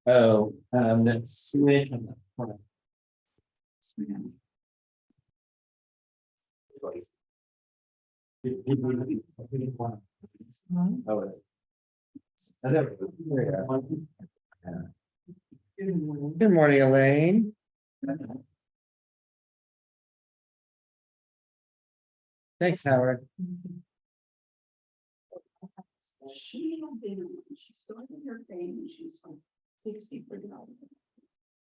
Oh, that's switch. Oh, it's. Good morning, Elaine. Thanks, Howard. She started her thing when she was like 60 for development.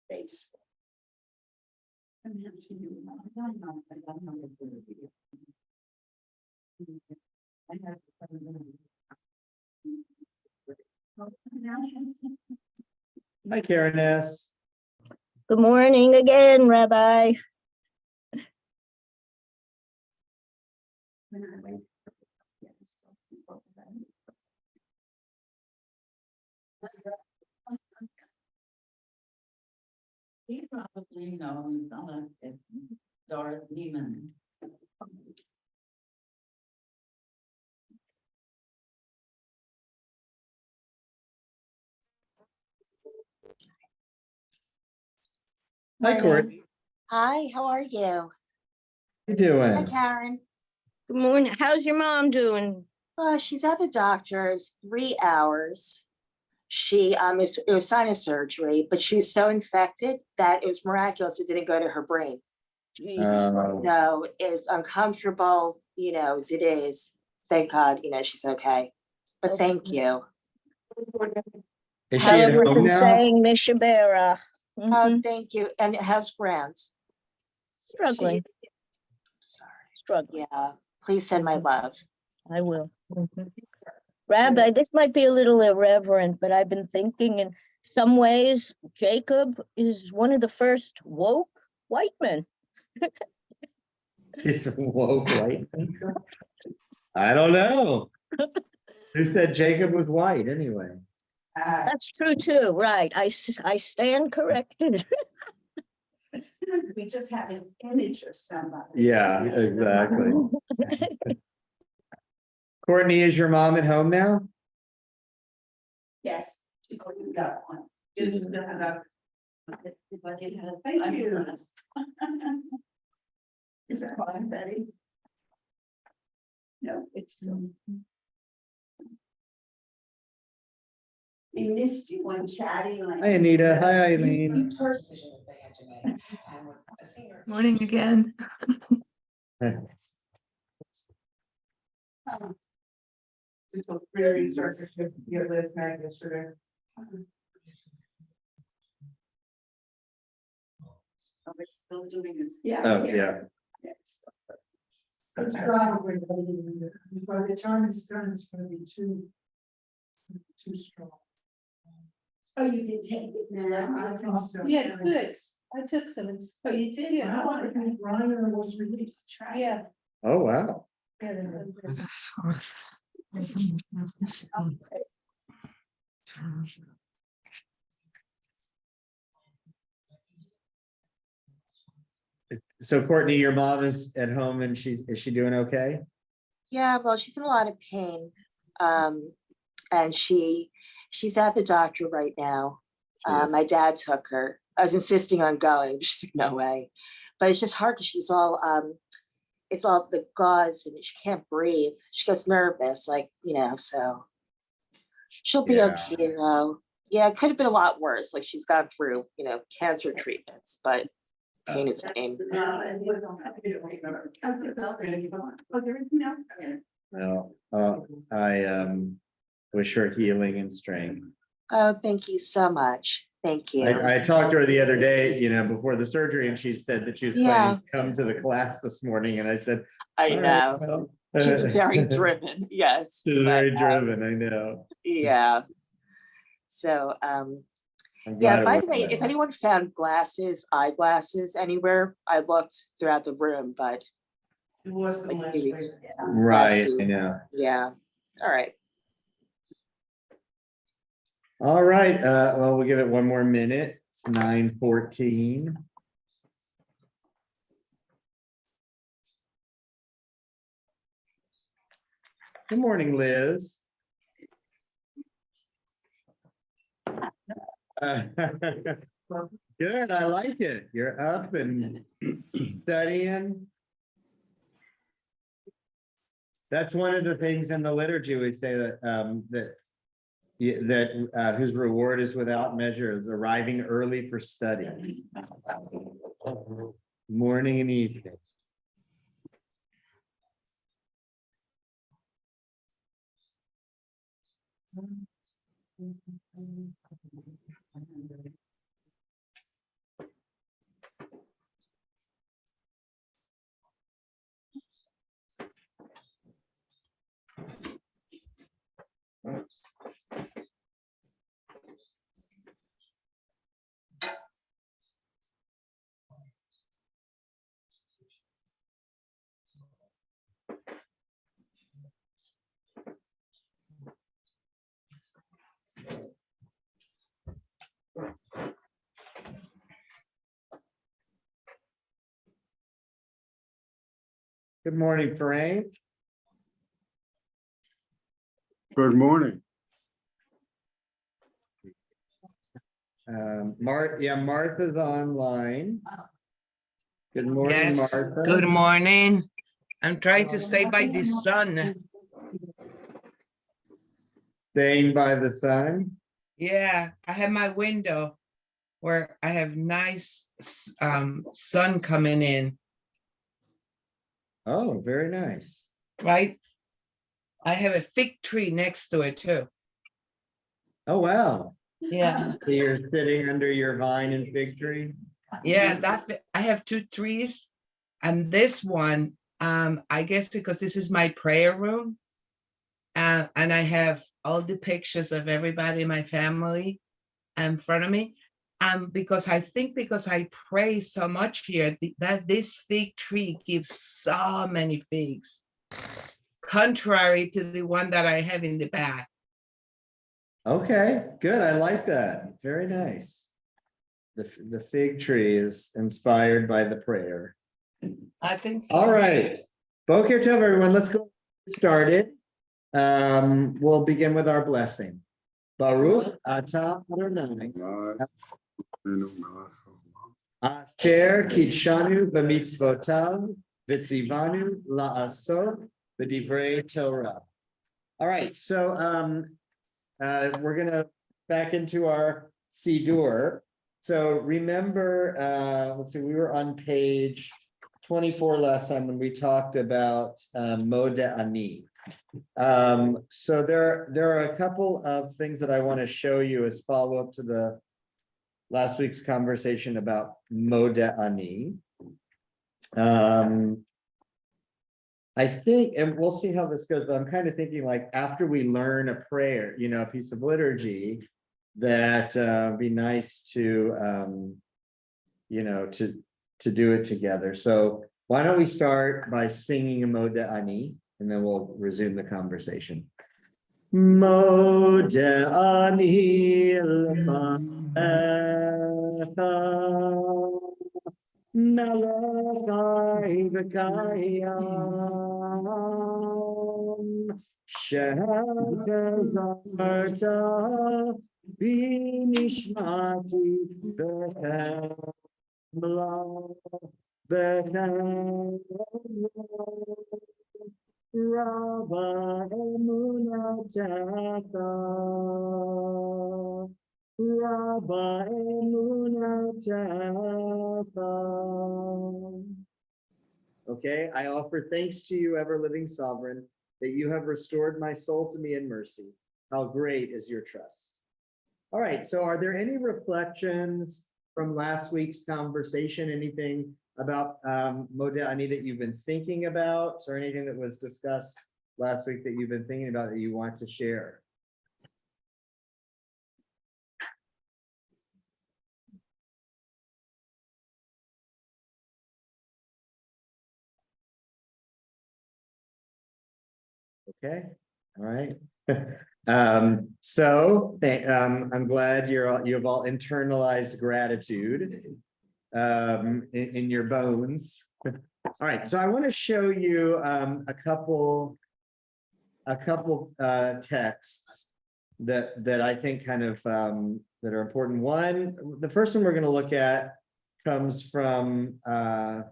Base. And then she knew I don't know what to do. I had Hi, Karen S. Good morning again, Rabbi. when I went. He probably knows Doris Neiman. Hi, Courtney. Hi, how are you? How you Hi, doing? Karen. Good morning. How's your mom doing? She's at the doctor's 3 hours. She it was sinus surgery, but she was so infected that it was miraculous it didn't go to her brain. So it's uncomfortable, as it is. Thank God, she's okay. But thank you. Is she Tell at her we've home been now? saying Mishabera. Oh, thank you. And how's Grant? Struggling, Sorry. struggling. Yeah. Please send my love. I will. Rabbi, this might be a little irreverent, but I've been thinking in some ways, Jacob is one of the first woke white men. It's woke, right? I don't know. Who said Jacob was white anyway? That's true too, right? I stand corrected. We just have an image of somebody. Yeah, exactly. Courtney, is your mom at home now? Yes. You got one. Thank you. Is that fine, Betty? No, it's still. We missed you when Chatty. Hi, Anita. Hi, Eileen. Morning again. It's a very circus, your list mag yesterday. Oh, it's still doing it. Yeah. Oh, yeah. It's probably, by the time it's done, it's gonna be too strong. Oh, you can take it now? I think so. Yeah, it's good. I took some. Oh, you did? Yeah. I wanted to Brian was released. Try it. Yeah. Oh, wow. So Courtney, your mom is at home and is she doing okay? Yeah, well, she's in a lot of pain. And she's at the doctor right now. My dad took her. I was insisting on going. She's like, no way. But it's just hard because she's all it's all the gauze and she can't breathe. She gets nervous, so she'll be okay though. Yeah, it could have been a lot worse. Like she's gone through, cancer treatments, but pain is pain. Well, I wish her healing and strength. Oh, thank you so much. Thank you. I talked to her the other day, before the surgery, and she said that she was planning to come to the class this morning, and I said, I "All right, know. well." She's very driven. Yes. She's but, very driven, I know. Yeah. So, I'm yeah, glad by it the way, worked if out. anyone found eyeglasses anywhere, I looked throughout the room, but It was the Like last 2 weeks. week. Right, week. I know. yeah. All right. All right, well, we'll give it one more minute. It's 9:14. Good morning, Liz. Good, I like it. You're up and studying. That's one of the things in the liturgy we say that whose reward is without measure, is arriving early for study. Morning and evening. Good morning, Frank. Good morning. Martha's online. Good morning, Yes, Martha. good morning. I'm trying to stay by the sun. Staying by the sun. Yeah, I have my window where I have nice sun coming in, Oh, very nice. right? I have a fig tree next to it too. Oh, wow. Yeah, So you're sitting under your vine and fig tree? yeah, I have 2 trees, and this one, I guess because this is my prayer room, and I have all the pictures of everybody in my family in front of me. Because I pray so much here, that this fig tree gives so many figs, contrary to the one that I have in the back. Okay, good. I like that. Very nice. The fig tree is inspired by the prayer. I think so. All right. Boker Tov, everyone. Let's go started. We'll begin with our blessing. Baruch atah Adonai asher kidshanu b'mitzvotav v'tzivanu la'asok b'divrei Torah. All right, so we're gonna back into our Siddur. So remember, let's see, we were on page 24 last time when we talked about Modeh Ani. So there are a couple of things that I want to show you as follow-up to the last week's conversation about Modeh Ani. I think, and we'll see how this goes, but I'm kind of thinking like after we learn a prayer, a piece of liturgy, that be nice to to do it together. So why don't we start by singing a Modeh Ani, and then we'll resume the conversation. Modeh Ani lefanecha, Malachai v'kayam, she'ezarta b'nishmati b'chemla Rabba emunataka, Rabba emunataka. Okay, I offer thanks to you, ever-living sovereign, that you have restored my soul to me in mercy. How great is your trust. All right, so are there any reflections from last week's conversation? Anything about Modeh Ani that you've been thinking about, or anything that was discussed last week that you've been thinking about that you want to share? Okay, all right. So I'm glad you've all internalized gratitude in your bones. All right, so I want to show you a couple texts that I think kind of that are important. One, the first one we're going to look at comes from Shulchan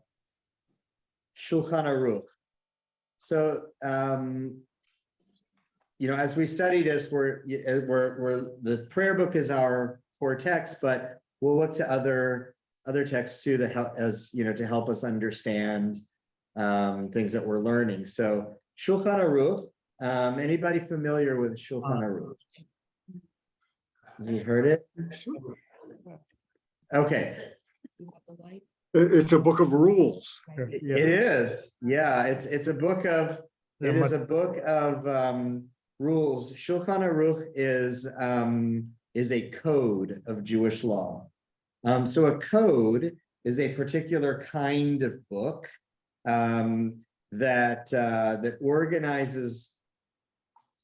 Aruch. So, as we study this, we're the prayer book is our core text, but we'll look to other texts too to help to help us understand things that we're learning. So Shulchan Aruch. Anybody familiar with Shulchan Aruch? Have you heard it? Okay. It's a book of rules. It is. Yeah, it's a book of rules. Shulchan Aruch is a code of Jewish law. So a code is a particular kind of book that organizes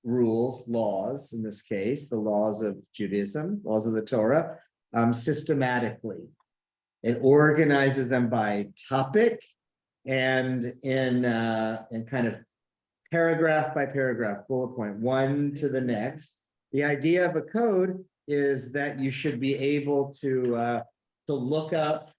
rules, laws, in this case, the laws of Judaism, laws of the Torah, systematically. It organizes them by topic and in kind of paragraph by paragraph, bullet point, one to the next. The idea of a code is that you should be able to look up,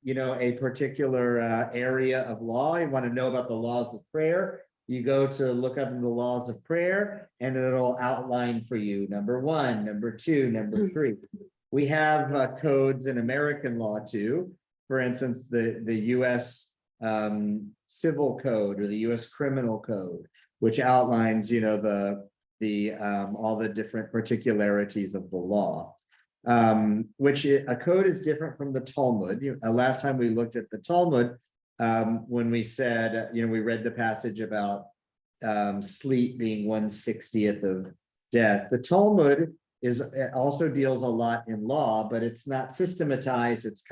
a particular area of law. You want to know about the laws of prayer. You go to look up in the laws of prayer, and it'll outline for you number 1, number 2, number 3. We have codes in American law too. For instance, the U.S. Civil Code or the U.S. Criminal Code, which outlines, all the different particularities of the law. Which a code is different from the Talmud. Last time we looked at the Talmud, when we said, we read the passage about sleep being 1/60th of death. The Talmud also deals a lot in law, but it's not systematized. It's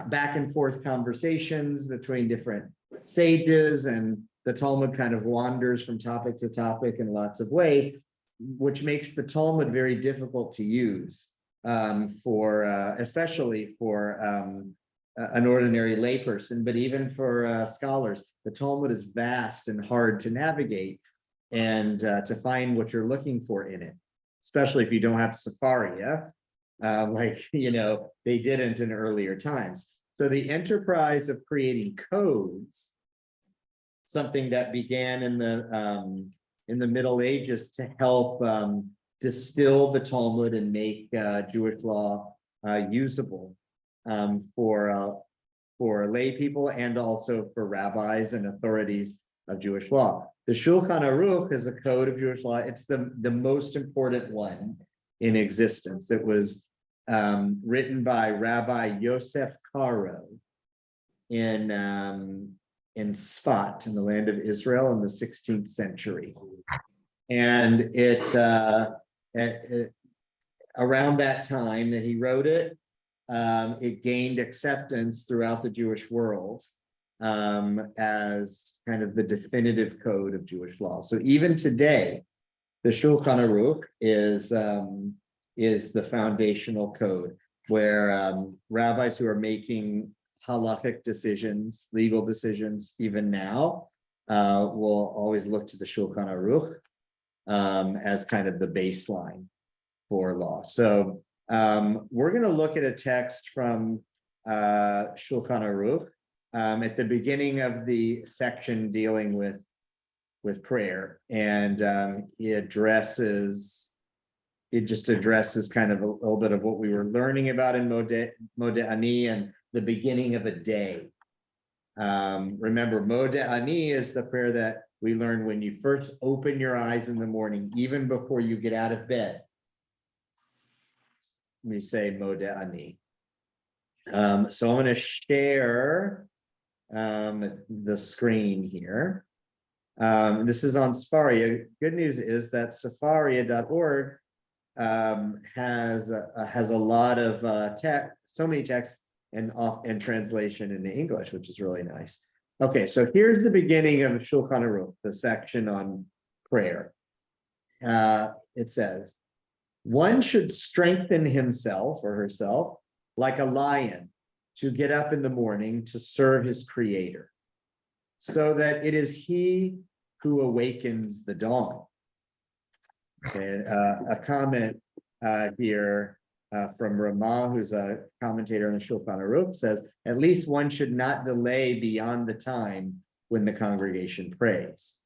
back and forth conversations between different sages, and the Talmud kind of wanders from topic to topic in lots of ways, which makes the Talmud very difficult to use especially for an ordinary layperson, but even for scholars. The Talmud is vast and hard to navigate and to find what you're looking for in it, especially if you don't have Sefaria, they didn't in earlier times. So the enterprise of creating codes, something that began in the Middle Ages to help distill the Talmud and make Jewish law usable for lay people and also for rabbis and authorities of Jewish law. The Shulchan Aruch is a code of Jewish law. It's the most important one in existence. It was written by Rabbi Yosef Karo in Sfat, in the land of Israel, in the 16th century. And around that time that he wrote it, it gained acceptance throughout the Jewish world as kind of the definitive code of Jewish law. So even today, the Shulchan Aruch is the foundational code where rabbis who are making halachic decisions, legal decisions, even now, will always look to the Shulchan Aruch as kind of the baseline for law. So we're going to look at a text from Shulchan Aruch at the beginning of the section dealing with prayer, and it just addresses kind of a little bit of what we were learning about in Modeh Ani and the beginning of a day. Remember, Modeh Ani is the prayer that we learn when you first open your eyes in the morning, even before you get out of bed. We say Modeh Ani. So I'm going to share the screen here. This is on Sefaria. Good news is that Sefaria.org has a lot of text, so many texts and translation into English, which is really nice. Okay, so here's the beginning of Shulchan Aruch, the section on prayer. It says, one should strengthen himself or herself like a lion to get up in the morning to serve his creator, so that it is he who awakens the dawn. And a comment here from Ramah, who's a commentator on the Shulchan Aruch, says, at least one should not delay beyond the time when the congregation prays.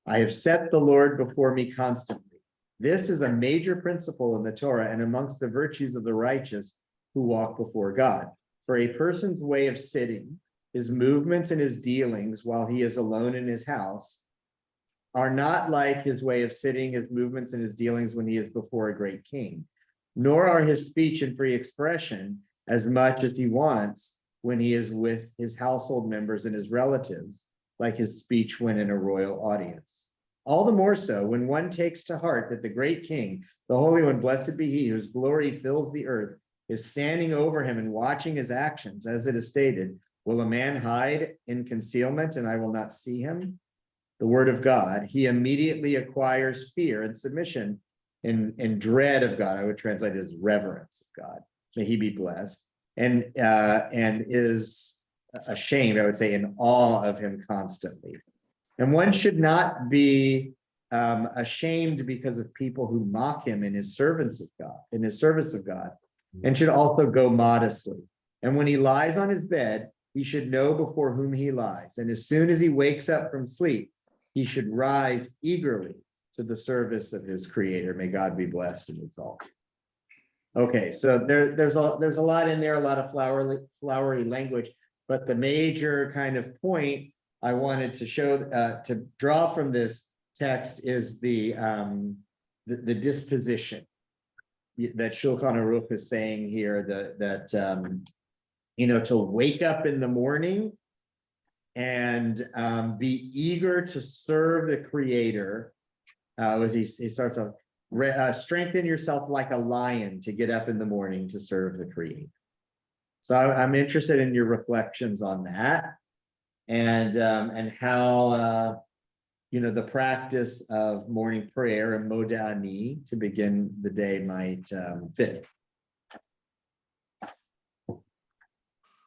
I have set the Lord before me constantly. This is a major principle in the Torah and amongst the virtues of the righteous who walk before God. For a person's way of sitting, his movements and his dealings while he is alone in his house are not like his way of sitting, his movements and his dealings when he is before a great king, nor are his speech and free expression as much as he wants when he is with his household members and his relatives, like his speech when in a royal audience. All the more so when one takes to heart that the great king, the Holy One, blessed be he, whose glory fills the earth, is standing over him and watching his actions, as it is stated, will a man hide in concealment and I will not see him? The word of God, he immediately acquires fear and submission and dread of God. I would translate it as reverence of God. May he be blessed. And is ashamed, I would say, in awe of him constantly. And one should not be ashamed because of people who mock him in his service of God, and should also go modestly. And when he lies on his bed, he should know before whom he lies. And as soon as he wakes up from sleep, he should rise eagerly to the service of his creator. May God be blessed and exalted. Okay, so there's a lot in there, a lot of flowery language, but the major kind of point I wanted to show, to draw from this text is the disposition that Shulchan Aruch is saying here, that to wake up in the morning and be eager to serve the Creator. As he starts off, strengthen yourself like a lion to get up in the morning to serve the Creator. So I'm interested in your reflections on that, and how the practice of morning prayer and modani to begin the day might fit.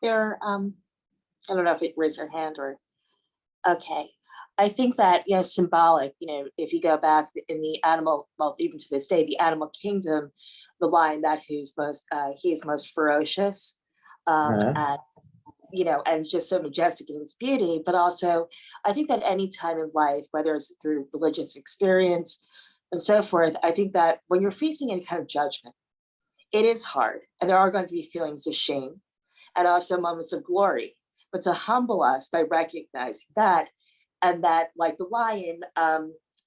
There, I don't know if it raised their hand or, okay. I think that, symbolic, if you go back in the animal, well, even to this day, the animal kingdom, the lion that he is most ferocious, and, and just so majestic in his beauty, but also I think that any time in life, whether it's through religious experience and so forth, I think that when you're facing any kind of judgment, it is hard. And there are going to be feelings of shame and also moments of glory, but to humble us by recognizing that, and that, like the lion,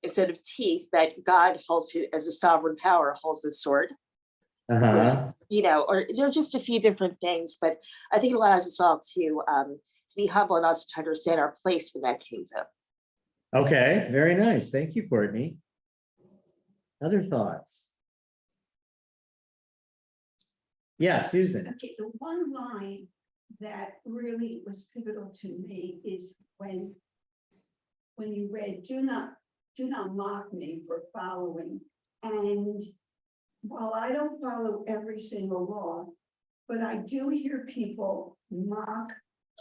instead of teeth, that God holds as a sovereign power, holds the sword. Or there are just a few different things, but I think it allows us all to be humble and also to understand our place in that kingdom. Okay, very nice. Thank you, Courtney. Other thoughts? Yeah, Susan. Okay, the one line that really was pivotal to me is when you read, do not mock me for following. And while I don't follow every single law, but I do hear people mock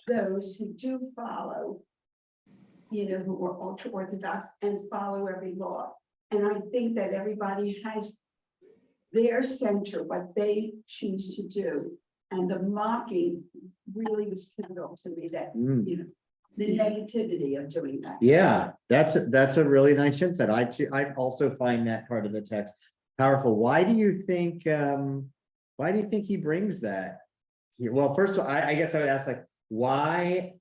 those who do follow, who are ultra orthodox and follow every law. And I think that everybody has their center, what they choose to do. And the mocking really was pivotal to me, that, the negativity of doing that. Yeah, that's a really nice insight. I also find that part of the text powerful. Why do you think he brings that here? Well, first of all, I guess I would ask, like, why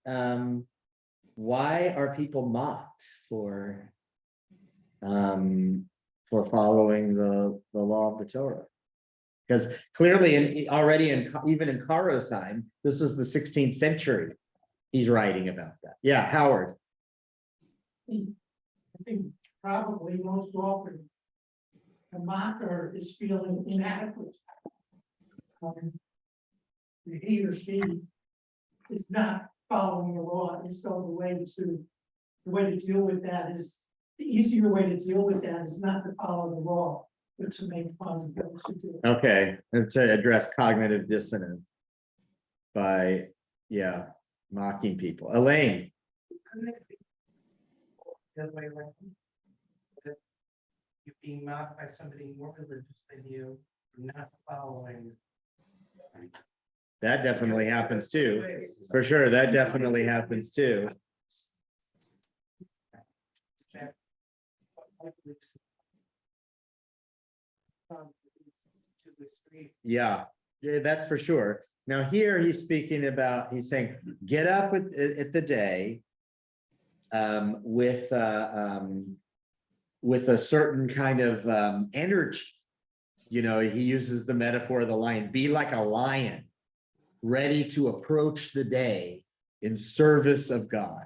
are people mocked for following the law of the Torah? Because clearly, even in Caro's time, this was the 16th century. He's writing about that. Yeah, Howard. I think probably most often the mocker is feeling inadequate. He or she is not following the law, and so the way to deal with that is, the easier way to deal with that is not to follow the law, but to make fun of those who do. Okay, and to address cognitive dissonance by mocking people. Elaine. The other way around. You're being mocked by somebody more religious than you, Not following. That definitely happens too, for sure, that definitely happens too. Yeah, yeah, that's for sure. Now here he's speaking about, he's saying, get up at the day. With a certain kind of energy. You know, he uses the metaphor of the lion, be like a lion, ready to approach the day in service of God,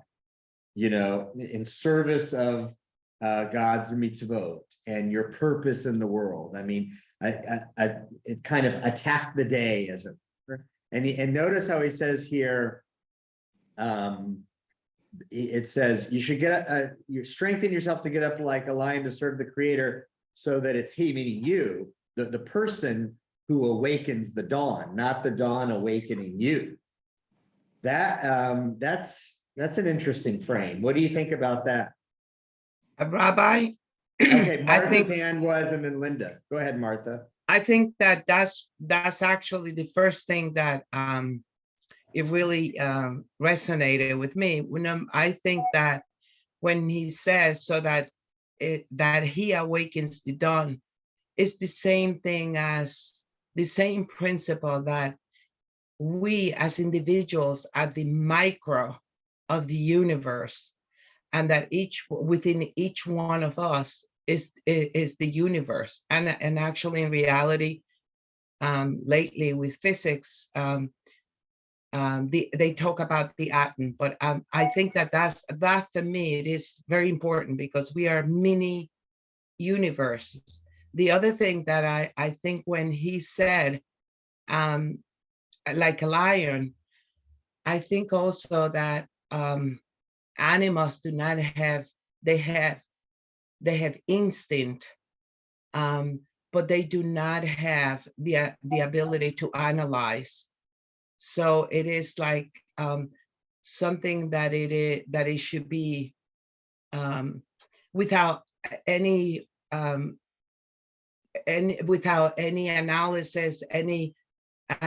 you know, in service of God's mitzvot and your purpose in the world. I mean, it kind of attack the day as a, and notice how he says here, it says you should you strengthen yourself to get up like a lion to serve the creator, so that it's he, meaning you, the person who awakens the dawn, not the dawn awakening you. That's an interesting frame. What do you think about that? Rabbi, Okay, I Martha's think hand was, and then Linda. Go ahead, Martha. I think that's actually the first thing that it really resonated with me. When I think that when he says so that that he awakens the dawn, it's the same thing as the same principle that we as individuals are the micro of the universe, and that within each one of us is the universe. And actually in reality, lately with physics, they talk about the atom, but I think that for me, it is very important because we are mini universes. The other thing that I think when he said, like a lion, I think also that animals do not have, they have instinct, but they do not have the ability to analyze. So it is like something that it should be without any without any analysis, any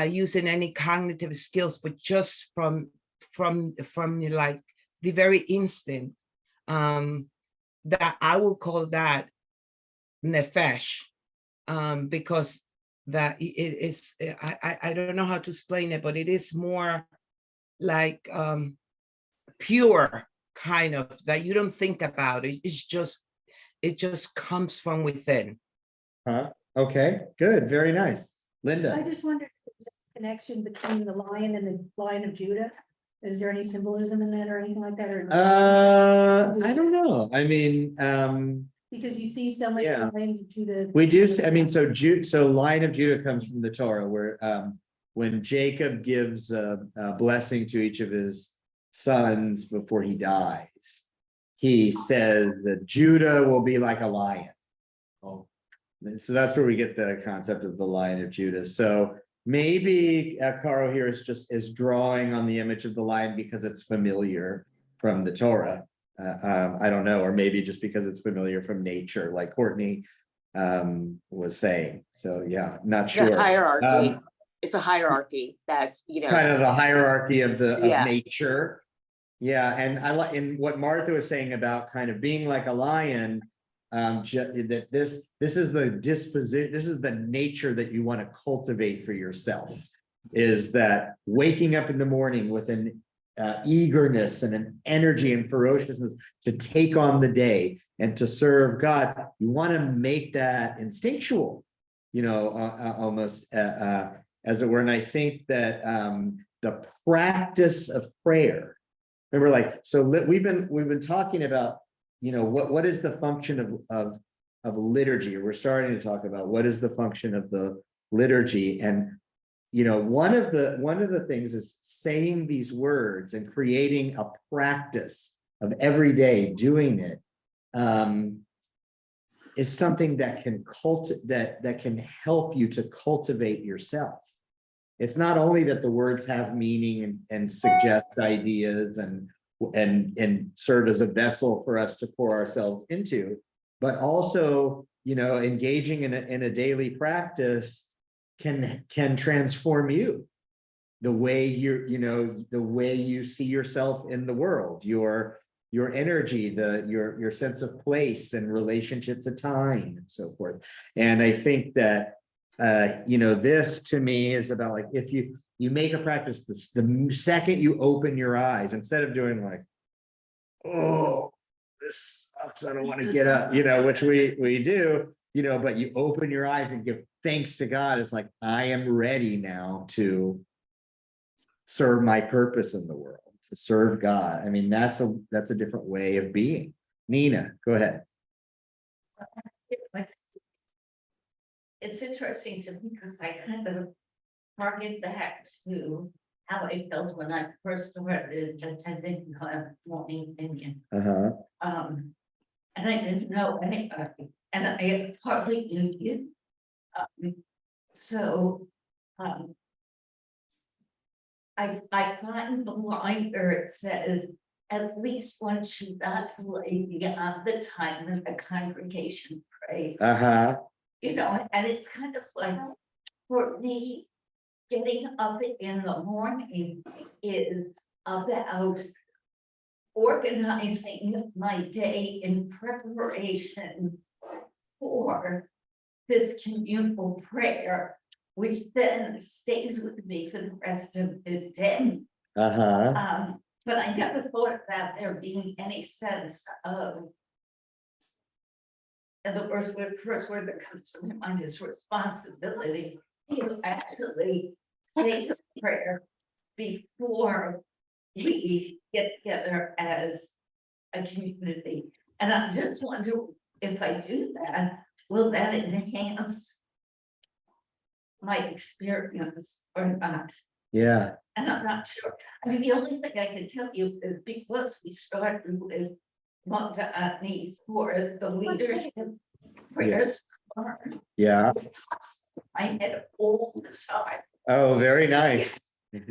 using any cognitive skills, but just from like the very instinct, that I will call that nefesh, because that it's I don't know how to explain it, but it is more like pure, kind of, that you don't think about it. It just comes from within. Okay, good, very nice. I Linda. just wondered if there's a connection between the lion and the Lion of Judah. Is there any symbolism in that or anything like that? Or I don't know. I mean, because you see so many yeah. Lions of Judah. we do, I mean, so Lion of Judah comes from the Torah, where when Jacob gives a blessing to each of his sons before he dies, he says that Judah will be like a lion. Oh, so that's where we get the concept of the Lion of Judah. So maybe Caro here is drawing on the image of the lion because it's familiar from the Torah. I don't know, or maybe just because it's familiar from nature, like Courtney was saying. So yeah, not sure. The hierarchy, it's a hierarchy that's, Kind of the hierarchy of Yeah. nature. Yeah, and I like in what Martha was saying about kind of being like a lion, that this is the disposition, this is the nature that you want to cultivate for yourself, is that waking up in the morning with an eagerness and an energy and ferociousness to take on the day and to serve God. You want to make that instinctual, almost as it were. And I think that the practice of prayer, remember, like, so we've been talking about, what is the function of liturgy? We're starting to talk about what is the function of the liturgy. And one of the things is saying these words and creating a practice of every day doing it, is something that can that can help you to cultivate yourself. It's not only that the words have meaning and suggest ideas and serve as a vessel for us to pour ourselves into, but also, engaging in a daily practice can transform you. The way the way you see yourself in the world, your energy, your sense of place and relationship to time and so forth. And I think that, this to me is about like, if you make a practice, the second you open your eyes, instead of doing like, oh, this sucks, I don't want to get up, which we do, but you open your eyes and give thanks to God. It's like, I am ready now to serve my purpose in the world, to serve God. I mean, that's a different way of being. Nina, go ahead. It's interesting to me because I kind of target back to how I felt when I first started attending morning opinion. And I didn't know anybody, and I hardly knew you. I find the line where it says, at least when she got to lay beyond the time that the congregation prays. And it's kind of like, for me, getting up in the morning is about organizing my day in preparation for this communal prayer, which then stays with me for the rest of the day. But I never thought about there being any sense of, and the first word that comes to my mind is responsibility, is actually say the prayer before we get together as a community. And I just wonder if I do that, will that enhance my experience or not? Yeah. And I'm not sure. I mean, the only thing I can tell you is because we started with Montani for the leadership prayers. Yeah. I had it all the time. Oh, very nice. It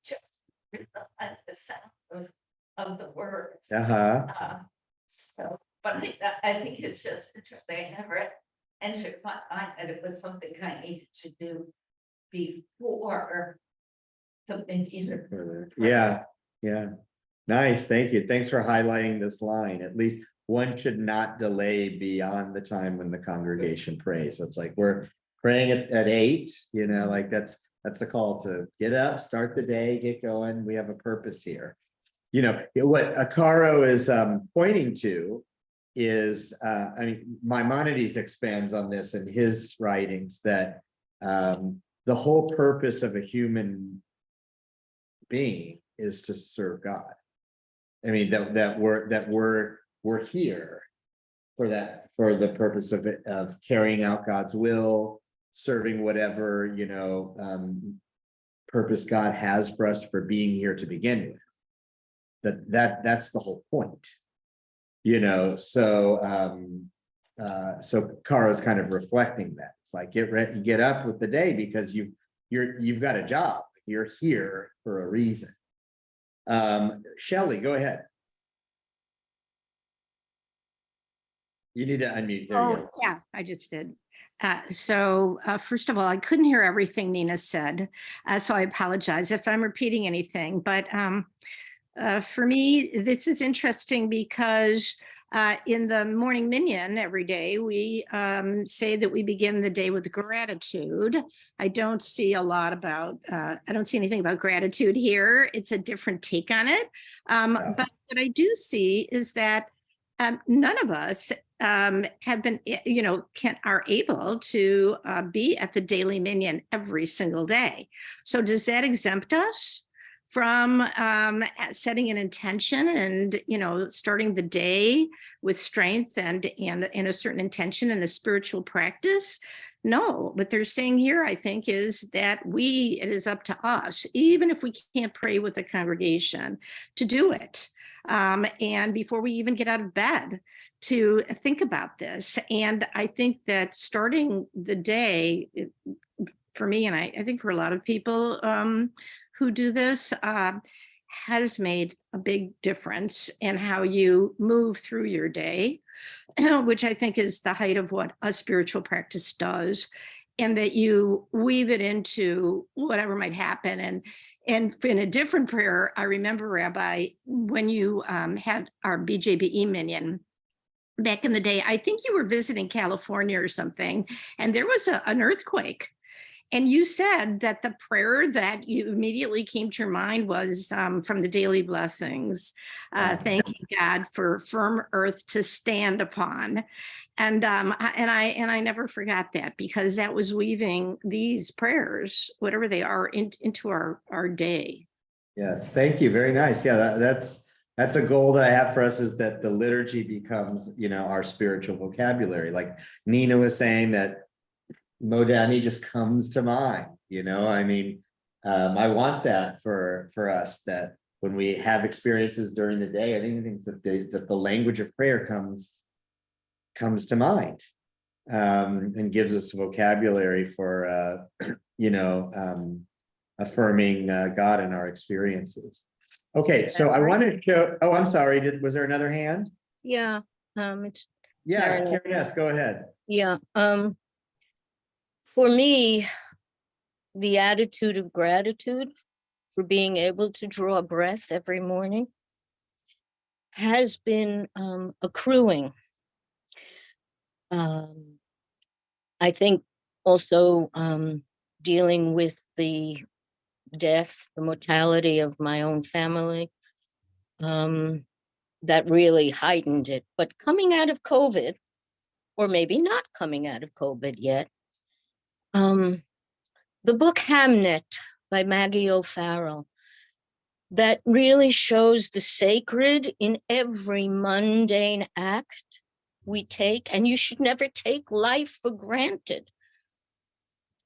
just the sound of the words. So, but I think it's just interesting. I never entered my mind that it was something I needed to do before the either. Yeah. Nice. Thank you. Thanks for highlighting this line. At least one should not delay beyond the time when the congregation prays. So it's like we're praying at 8, like that's the call to get up, start the day, get going. We have a purpose here. What Akaro is pointing to is, Maimonides expands on this in his writings, that the whole purpose of a human being is to serve God. I mean, that we're here for that, for the purpose of carrying out God's will, serving whatever purpose God has for us for being here to begin with. That's the whole point. So Caro's kind of reflecting that. It's like get up with the day because you've got a job. You're here for a reason. Shelley, go ahead. You need to unmute. There you go. Yeah, I just did. So first of all, I couldn't hear everything Nina said, so I apologize if I'm repeating anything. But for me, this is interesting because in the morning minyan every day, we say that we begin the day with gratitude. I don't see a lot about, I don't see anything about gratitude here. It's a different take on it. But what I do see is that none of us have been, are able to be at the daily minyan every single day. So does that exempt us from setting an intention and, starting the day with strength and a certain intention and a spiritual practice? No, what they're saying here, I think, is that it is up to us, even if we can't pray with the congregation, to do it. And before we even get out of bed, to think about this. And I think that starting the day, for me, and I think for a lot of people who do this, has made a big difference in how you move through your day, which I think is the height of what a spiritual practice does, and that you weave it into whatever might happen. And in a different prayer, I remember, Rabbi, when you had our BJBE minion back in the day, I think you were visiting California or something, and there was an earthquake. And you said that the prayer that you immediately came to your mind was from the daily blessings, thanking God for firm earth to stand upon. And I never forgot that, because that was weaving these prayers, whatever they are, into our day. Yes, thank you. Very nice. Yeah, that's a goal that I have for us, is that the liturgy becomes, our spiritual vocabulary. Like Nina was saying, that Modani just comes to mind, I want that for us, that when we have experiences during the day, I think that the language of prayer comes to mind, and gives us vocabulary for, affirming God in our experiences. Okay, so I wanted to show, oh, I'm sorry, was there another hand? Yeah, it's, Yeah, Karen. Karen S., go ahead. yeah. For me, the attitude of gratitude for being able to draw a breath every morning has been accruing. I think also dealing with the death, the mortality of my own family, that really heightened it. But coming out of COVID, or maybe not coming out of COVID yet, the book Hamnet by Maggie O'Farrell, that really shows the sacred in every mundane act we take, and you should never take life for granted.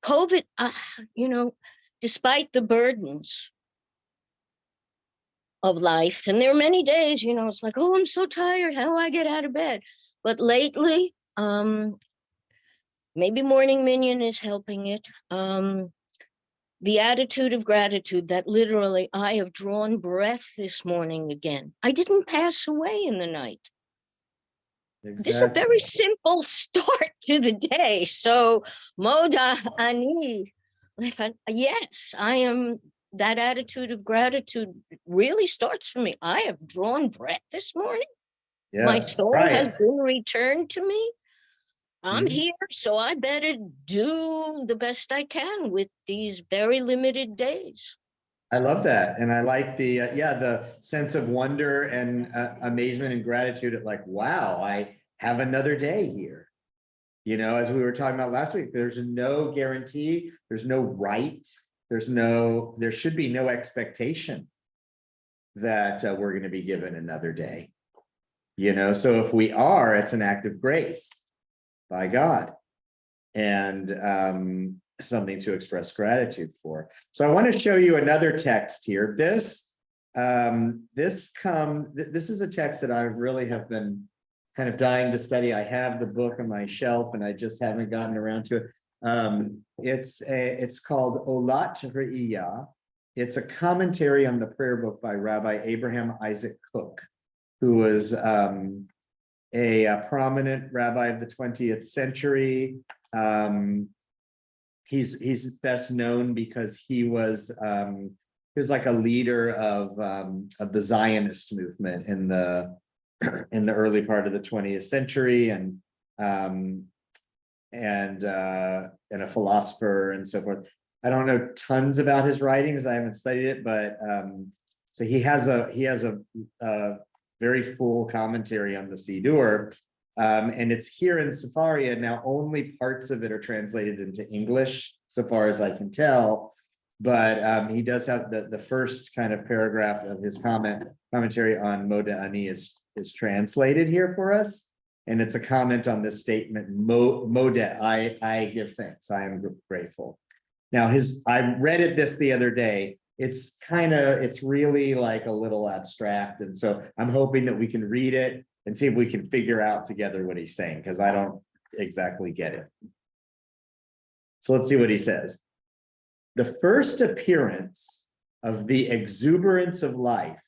COVID, despite the burdens of life, and there are many days, it's like, oh, I'm so tired, how do I get out of bed? But lately, maybe Morning Minion is helping it. The attitude of gratitude that literally I have drawn breath this morning again. I didn't pass away in the night. This is a very simple start to the day. So Moda Ani, yes, I am, that attitude of gratitude really starts for me. I have drawn breath this morning. Yes, my soul has been returned to me. I'm here, so I better do the best I can with these very limited days. I love that. And I like the sense of wonder and amazement and gratitude at, like, wow, I have another day here. As we were talking about last week, there's no guarantee, there's no right, there should be no expectation that we're going to be given another day. So if we are, it's an act of grace by God, and something to express gratitude for. So I want to show you another text here. This is a text that I really have been kind of dying to study. I have the book on my shelf and I just haven't gotten around to it. It's called Olat Re'iyah. It's a commentary on the prayer book by Rabbi Abraham Isaac Cook, who was a prominent rabbi of the 20th century. He's best known because he was like a leader of the Zionist movement in the early part of the 20th century, and a philosopher and so forth. I don't know tons about his writings. I haven't studied it, but so he has a very full commentary on the Siddur, and it's here in Sefaria. Now, only parts of it are translated into English, so far as I can tell. But he does have the first kind of paragraph of his commentary on Moda Ani is translated here for us. And it's a comment on this statement, Moda, I give thanks, I am grateful. Now, I read this the other day. It's really like a little abstract. And so I'm hoping that we can read it and see if we can figure out together what he's saying, because I don't exactly get it. So let's see what he says. The first appearance of the exuberance of life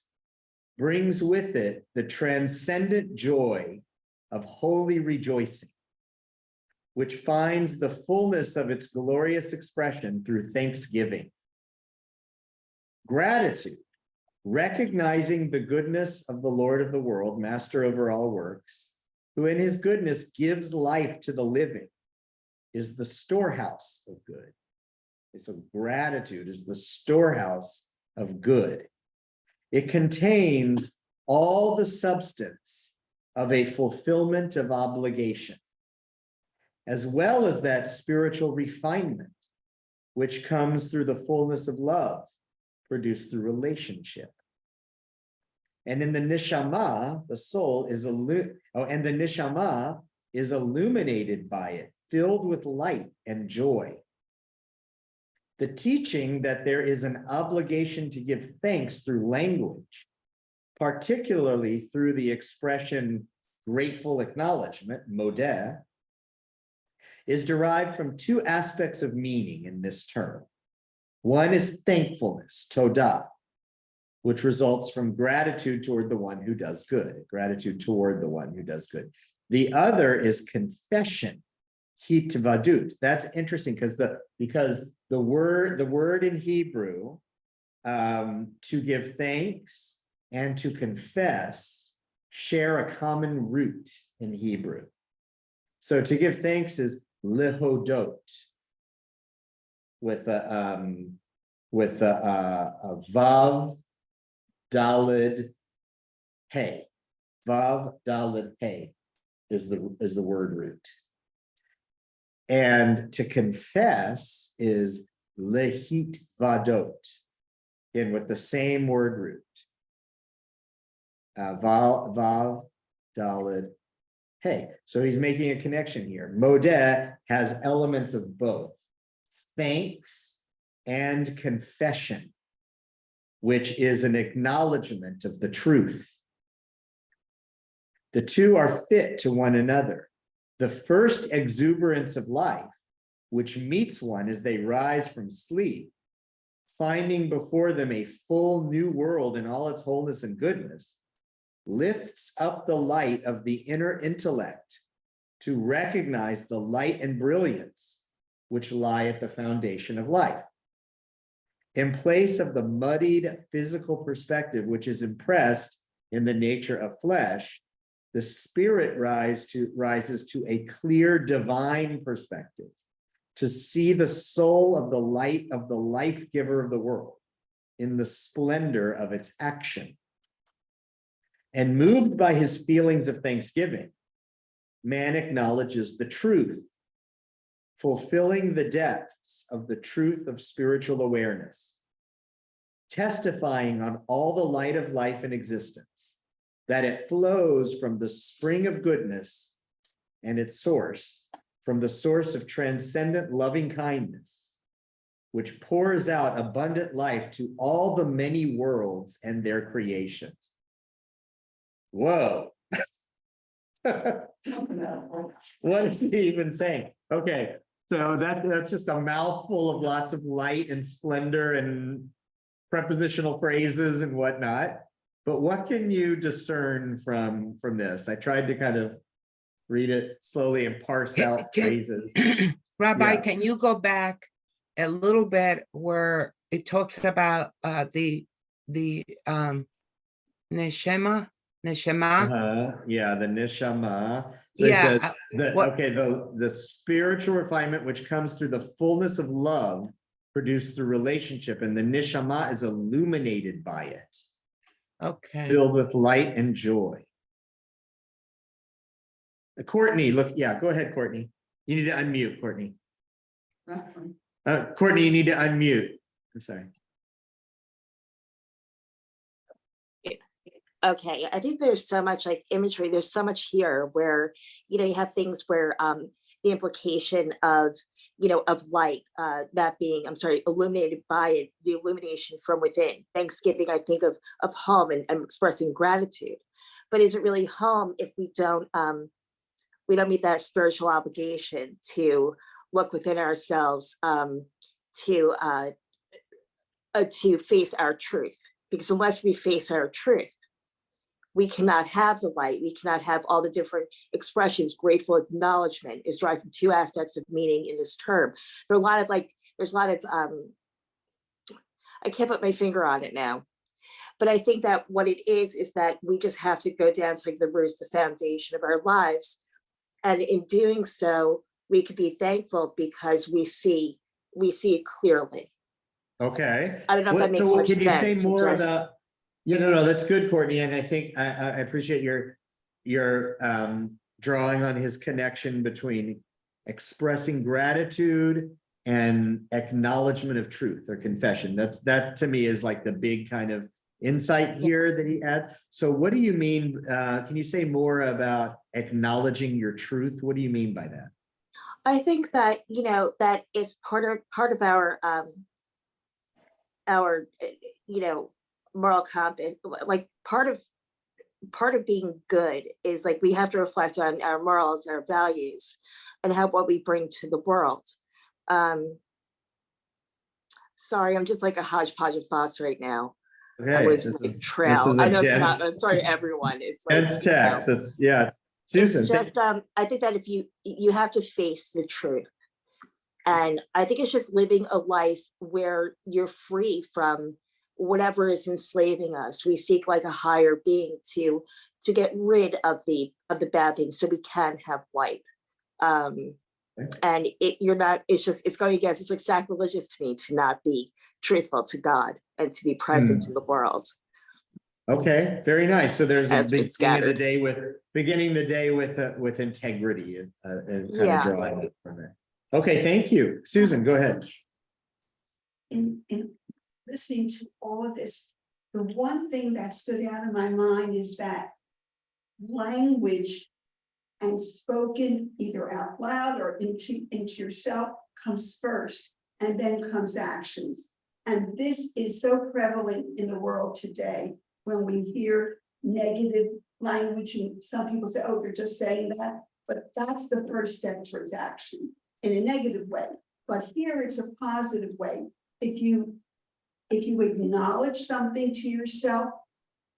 brings with it the transcendent joy of holy rejoicing, which finds the fullness of its glorious expression through thanksgiving. Gratitude, recognizing the goodness of the Lord of the world, master over all works, who in his goodness gives life to the living, is the storehouse of good. So gratitude is the storehouse of good. It contains all the substance of a fulfillment of obligation, as well as that spiritual refinement, which comes through the fullness of love produced through relationship. And in the neshama, the soul is illuminated by it, filled with light and joy. The teaching that there is an obligation to give thanks through language, particularly through the expression grateful acknowledgement, modeh, is derived from two aspects of meaning in this term. One is thankfulness, todah, which results from gratitude toward the one who does good, gratitude toward the one who does good. The other is confession, hitvadut. That's interesting because the word in Hebrew to give thanks and to confess share a common root in Hebrew. So to give thanks is lehodot with a vav dalid hey. Vav dalid hey is the word root. And to confess is lehit vadot, again with the same word root. Vav dalid hey. So he's making a connection here. Modeh has elements of both thanks and confession, which is an acknowledgement of the truth. The two are fit to one another. The first exuberance of life, which meets one as they rise from sleep, finding before them a full new world in all its wholeness and goodness, lifts up the light of the inner intellect to recognize the light and brilliance which lie at the foundation of life. In place of the muddied physical perspective, which is impressed in the nature of flesh, the spirit rises to a clear divine perspective, to see the soul of the light of the life giver of the world in the splendor of its action. And moved by his feelings of thanksgiving, man acknowledges the truth, fulfilling the depths of the truth of spiritual awareness, testifying on all the light of life and existence, that it flows from the spring of goodness and its source, from the source of transcendent loving kindness, which pours out abundant life to all the many worlds and their creations. Whoa. What is he even saying? Okay, so that's just a mouthful of lots of light and splendor and prepositional phrases and whatnot. But what can you discern from this? I tried to kind of read it slowly and parse out phrases. Rabbi, Yeah. can you go back a little bit where it talks about the neshama? Yeah, the neshama. So Yeah, he said the spiritual refinement which comes through the fullness of love produced through relationship, and the neshama is illuminated by it, okay. filled with light and joy. Courtney, look, yeah, go ahead, Courtney. You need to unmute, Courtney. Courtney, you need to unmute. I'm sorry. Okay, I think there's so much like imagery, there's so much here where, you have things where the implication of, of light, that being, illuminated by it, the illumination from within. Thanksgiving, I think of home and expressing gratitude. But is it really home if we don't meet that spiritual obligation to look within ourselves, to to face our truth, because unless we face our truth, we cannot have the light. We cannot have all the different expressions. Grateful acknowledgement is derived from two aspects of meaning in this term. There are a lot of there's a lot of, I can't put my finger on it now, but I think that what it is that we just have to go down to the roots, the foundation of our lives. And in doing so, we could be thankful because we see it clearly. Okay. I don't know if that makes So much can you say sense. more Just- about, no, that's good, Courtney. And I think I appreciate your drawing on his connection between expressing gratitude and acknowledgement of truth or confession. That to me is like the big kind of insight here that he adds. So what do you mean? Can you say more about acknowledging your truth? What do you mean by that? I think that, that is part of our moral compass. Like part of being good is like we have to reflect on our morals, our values, and what we bring to the world. Sorry, I'm just like a hodgepodge of thoughts right now. Okay, I was this is trail. a I know dense, it's not. I'm sorry, everyone. It's like, dense text. It's Susan. It's just I think that if you have to face the truth, and I think it's just living a life where you're free from whatever is enslaving us. We seek like a higher being to get rid of the bad things so we can have light. And it's going against, it's like sacrilegious to me to not be truthful to God and to be present in the world. Okay, very nice. So there's a As it's beginning the scattered. day with integrity and kind Yeah. of drawing it from there. Okay, thank you. Susan, go ahead. In listening to all of this, the one thing that stood out in my mind is that language and spoken either out loud or into yourself comes first, and then comes actions. And this is so prevalent in the world today when we hear negative language, and some people say, oh, they're just saying that, but that's the first step towards action in a negative way. But here it's a positive way. If you acknowledge something to yourself,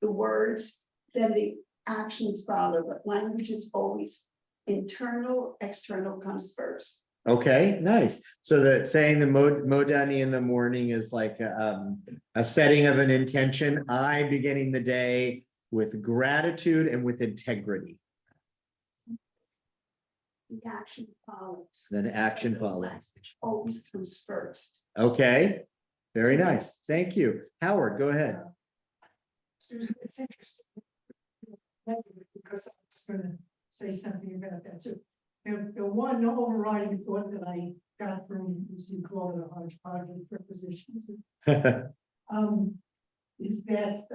the words, then the actions follow, but language is always internal, external comes first. Okay, nice. So that saying the Modani in the morning is like a setting of an intention. I beginning the day with gratitude and with integrity. The action follows. Then action The follows. language always comes first. Okay, very nice. Thank you. Howard, go ahead. Susan, it's interesting. Because I was gonna say something about that too. The one overriding thought that I got from, as you call it, a hodgepodge of prepositions, is that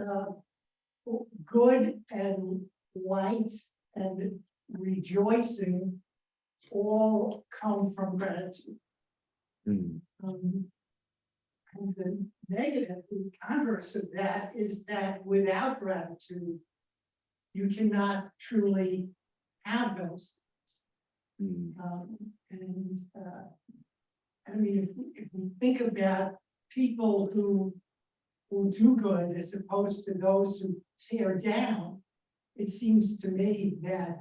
good and light and rejoicing all come from gratitude. Hmm. And the negative, the converse of that is that without gratitude, you cannot truly have those things. I mean, if we think about people who do good as opposed to those who tear down, it seems to me that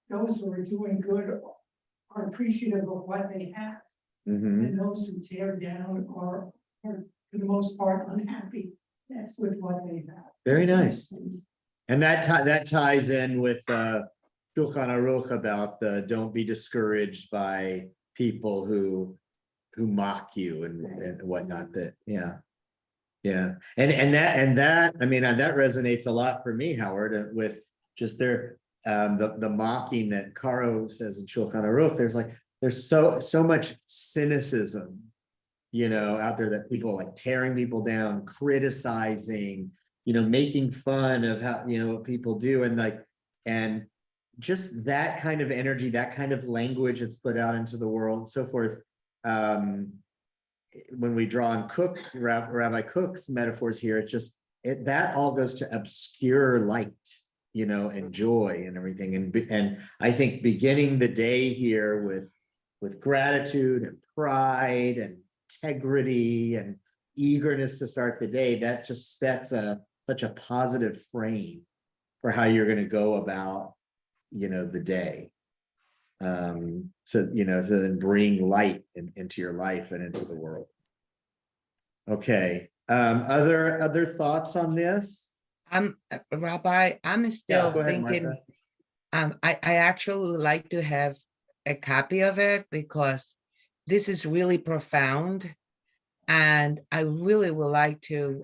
those who are doing good are appreciative of what they have. Mhm. And those who tear down are for the most part unhappy with what they have. Very nice. And that ties in with Shulchan Aruch about the don't be discouraged by people who mock you and whatnot. That yeah. And that I mean that resonates a lot for me, Howard, with just the mocking that Caro says in Shulchan Aruch. There's so much cynicism, out there, that people like tearing people down, criticizing, making fun of how, what people do. And just that kind of energy, that kind of language that's put out into the world, and so forth. When we draw on Rabbi Cook's metaphors here, it's just, that all goes to obscure light, and joy and everything. And I think beginning the day here with gratitude and pride and integrity and eagerness to start the day, that just sets such a positive frame for how you're going to go about, the day. To then bring light into your life and into the world. Okay, other thoughts on this? Rabbi, I'm still go ahead, thinking, Martha. I actually would like to have a copy of it because this is really profound. And I really would like to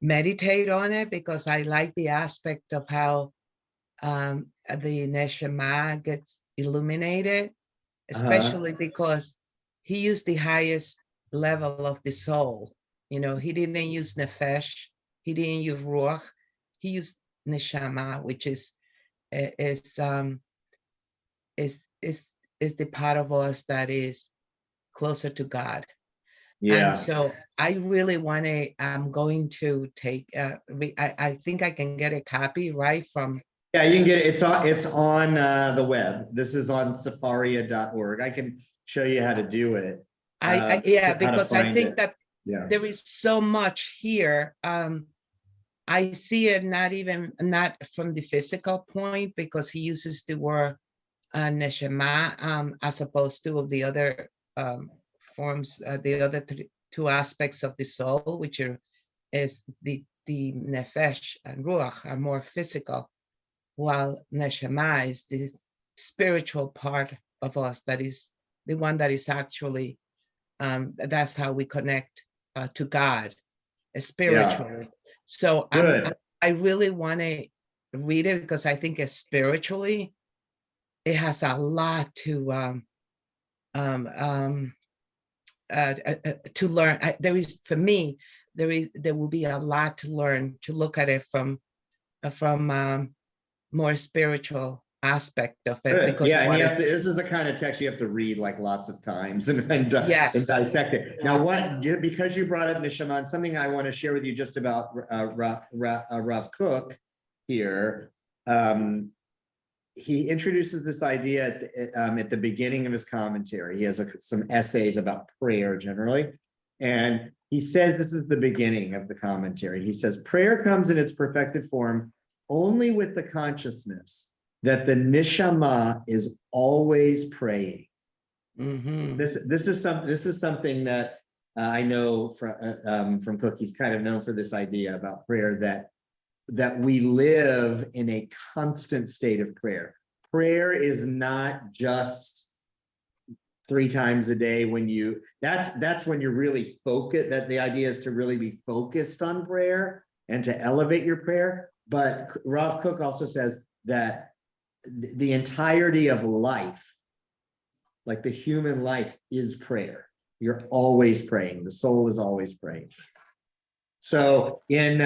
meditate on it because I like the aspect of how the neshama gets illuminated, especially because he used the highest level of the soul. He didn't use nefesh, he didn't use ruach, he used neshama, which is the part of us that is closer to God. Yeah. And so I really want to, I'm going to take, I think I can get a copy right from. Yeah, you can get it. It's on the web. This is on safaria.org. I can show you how to do it. Because I think that Yeah. there is so much here. I see it not from the physical point because he uses the word neshama as opposed to the other forms, the other two aspects of the soul, which is the nefesh and ruach are more physical, while neshama is the spiritual part of us, that is the one that is actually, that's how we connect to God spiritually. Yeah. So I really want to read it because I think spiritually, it has a lot to learn. There will be a lot to learn, to look at it from more spiritual aspect of it. Because and this is the kind of text you have to read like lots of times and dissect it. Now, because you brought up Neshama, something I want to share with you just about Rav Kook here. He introduces this idea at the beginning of his commentary. He has some essays about prayer generally. And he says, this is the beginning of the commentary. He says, prayer comes in its perfected form only with the consciousness that the neshama is always praying. Mm-hmm. This is something that I know from Cook. He's kind of known for this idea about prayer, that we live in a constant state of prayer. Prayer is not just 3 times a day that's when you're really focused, that the idea is to really be focused on prayer and to elevate your prayer. But Rav Kook also says that the entirety of life, like the human life, is prayer. You're always praying. The soul is always praying. So in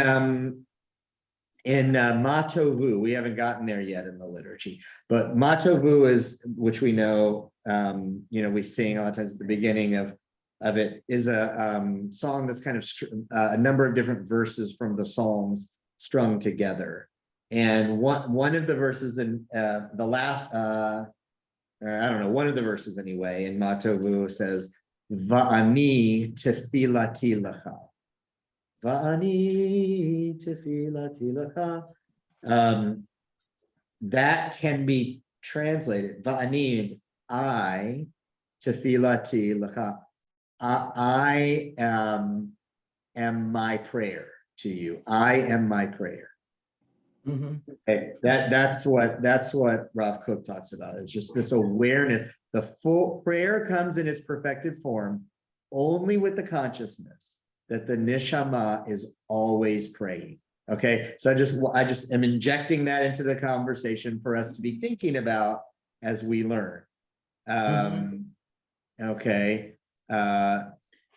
Matovu, we haven't gotten there yet in the liturgy, but Matovu is, which we know, we sing a lot of times at the beginning of it, is a song that's kind of a number of different verses from the Psalms strung together. And one of the verses in the last, one of the verses anyway, in Matovu says, Va'ani tefilati lacha. Va'ani tefilati lacha. That can be translated. Va'ani means I, tefilati lacha. I am my prayer to you. I am my prayer. Mm-hmm. Okay. That's what Rav Kook talks about. It's just this awareness. The full prayer comes in its perfected form only with the consciousness that the neshama is always praying. Okay, so I just am injecting that into the conversation for us to be thinking about as we learn. Okay. So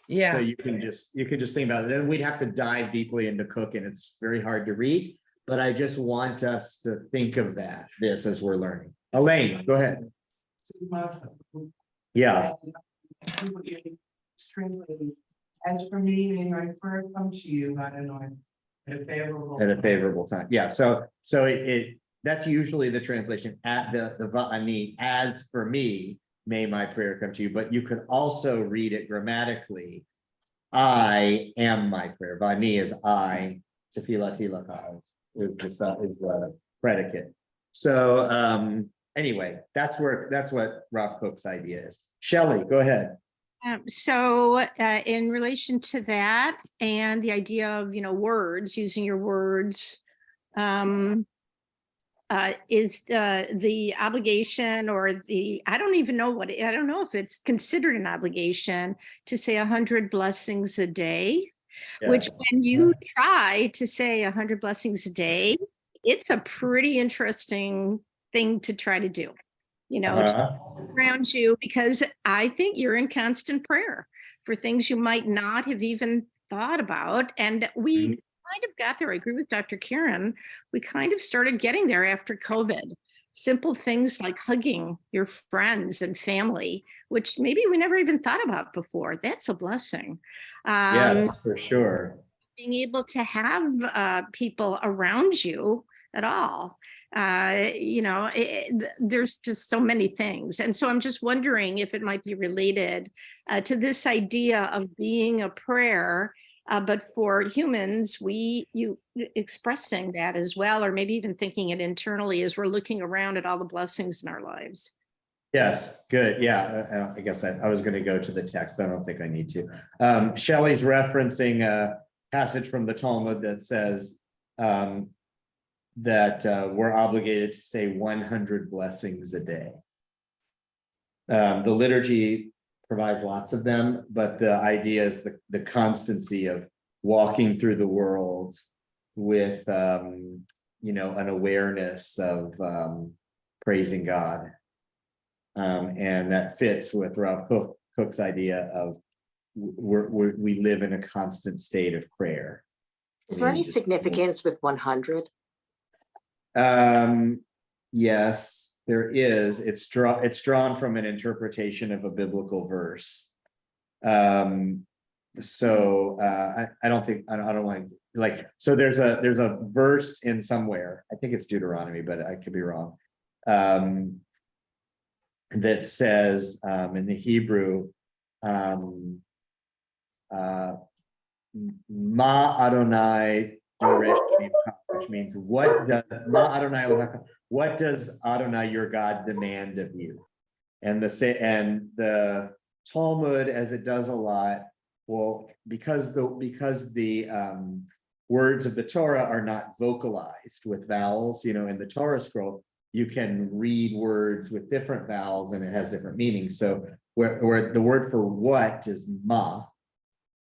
you can just think about it. Then we'd have to dive deeply into Cook, and it's very hard to read. But I just want us to think of this as we're learning. Elaine, go ahead. Yeah. As for me, may my prayer come to you, I don't know, at a favorable time. Yeah. So that's usually the translation at the va'ani. As for me, may my prayer come to you. But you could also read it grammatically. I am my prayer. Vani is I, tefillati laka is the predicate. So anyway, that's what Rav Kook's idea is. Shelley, go ahead. In relation to that and the idea of, words, using your words, is the obligation or I don't know if it's considered an obligation to say 100 blessings a day, which Yes. when you try to say 100 blessings a day, it's a pretty interesting thing to try to do, to around you, because I think you're in constant prayer for things you might not have even thought about. And we kind of got there. I agree with Dr. Karen. We kind of started getting there after COVID. Simple things like hugging your friends and family, which maybe we never even thought about before. That's a blessing. Yes, for sure. Being able to have people around you at all. There's just so many things. And so I'm just wondering if it might be related to this idea of being a prayer, but for humans, you expressing that as well, or maybe even thinking it internally as we're looking around at all the blessings in our lives. Yes, good. Yeah, I guess I was going to go to the text, but I don't think I need to. Shelley's referencing a passage from the Talmud that says that we're obligated to say 100 blessings a day. The liturgy provides lots of them, but the idea is the constancy of walking through the world with, an awareness of praising God. And that fits with Rav Kook's idea of we live in a constant state of prayer. Is there any significance with 100? Yes, there is. It's drawn from an interpretation of a biblical verse. So I don't want to so there's a verse in somewhere, I think it's Deuteronomy, but I could be wrong, that says in the Hebrew, Ma Adonai Doresh, which means what does Adonai your God demand of you? And the Talmud, as it does a lot, well, because the words of the Torah are not vocalized with vowels, in the Torah scroll, you can read words with different vowels and it has different meanings. So where the word for what is ma,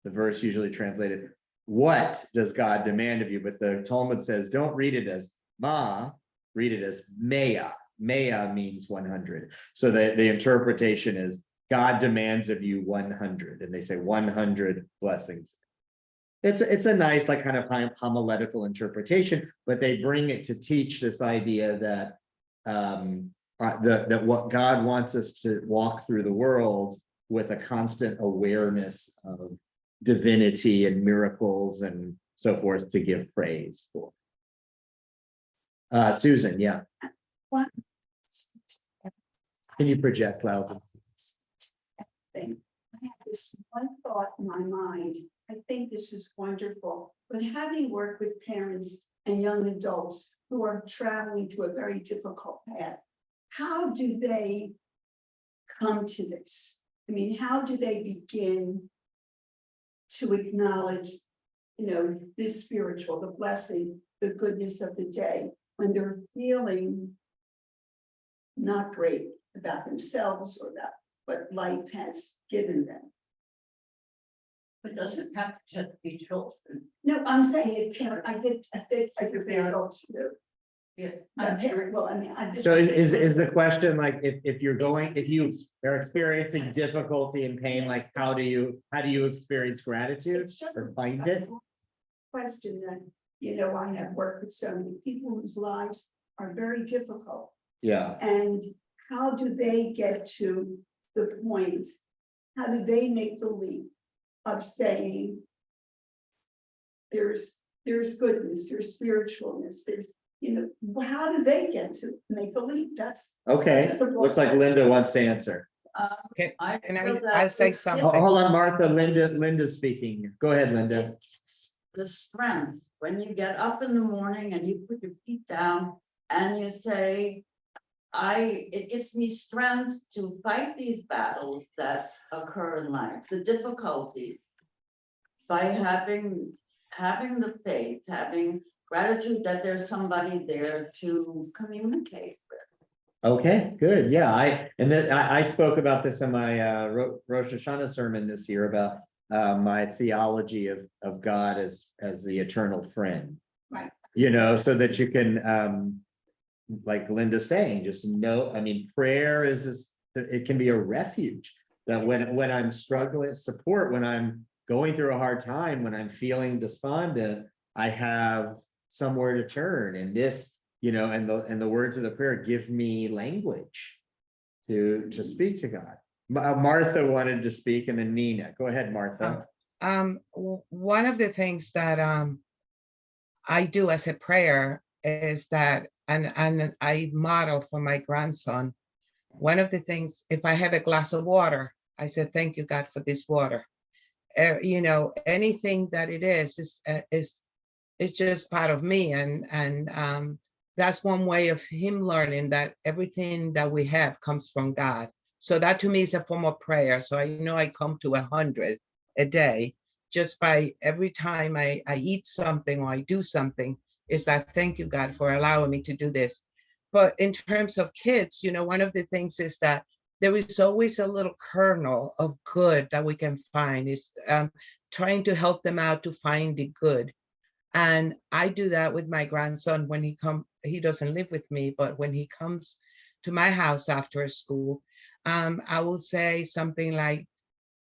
the verse usually translated, what does God demand of you? But the Talmud says, don't read it as ma, read it as mea. Mea means 100. So the interpretation is God demands of you 100, and they say 100 blessings. It's a nice, kind of homiletical interpretation, but they bring it to teach this idea that that what God wants us to walk through the world with a constant awareness of divinity and miracles and so forth to give praise for. Susan, yeah. What? Can you project loudly? I have this one thought in my mind. I think this is wonderful, but having worked with parents and young adults who are traveling to a very difficult path, how do they come to this? I mean, how do they begin to acknowledge, this spiritual, the blessing, the goodness of the day, when they're feeling not great about themselves or about what life has given them? It doesn't have to just be children. No, I'm saying it parent, I did adults too. Yeah. A parent, well, I mean, I just. So is the question if you are experiencing difficulty and pain, how do you experience gratitude It's just or find it? Question that, I have worked with so many people whose lives are very difficult. Yeah. And how do they get to the point? How do they make the leap of saying there's goodness, there's spiritualness, there's, how do they get to make a leap? That's Okay. just a broad Looks like question. Linda wants to answer. Can I can feel that I'll say it's something. Hold on, Martha, Linda's speaking here. Go ahead, Linda. It's the strength, when you get up in the morning and you put your feet down and you say, it gives me strength to fight these battles that occur in life, the difficulties. By having the faith, having gratitude that there's somebody there to communicate with. Okay, good. Yeah, I spoke about this in my Rosh Hashanah sermon this year about my theology of God as the eternal friend. Right. You know, so that you can like Linda's saying, just know, I mean, prayer is this, it can be a refuge that when I'm struggling, support, when I'm going through a hard time, when I'm feeling despondent, I have somewhere to turn, and this, you know, and the words of the prayer give me language to speak to God. Martha wanted to speak, and then Nina. Go ahead, Martha. One of the things that I do as a prayer is that, and I model for my grandson. One of the things, if I have a glass of water, I said, "Thank you, God, for this water." You know, anything that it is just part of me, and that's one way of him learning that everything that we have comes from God. So that to me is a form of prayer. So I know I come to 100 a day just by every time I eat something or I do something, is that thank you, God, for allowing me to do this. But in terms of kids, you know, one of the things is that there is always a little kernel of good that we can find. Is trying to help them out to find the good. And I do that with my grandson when he doesn't live with me, but when he comes to my house after school, I will say something like,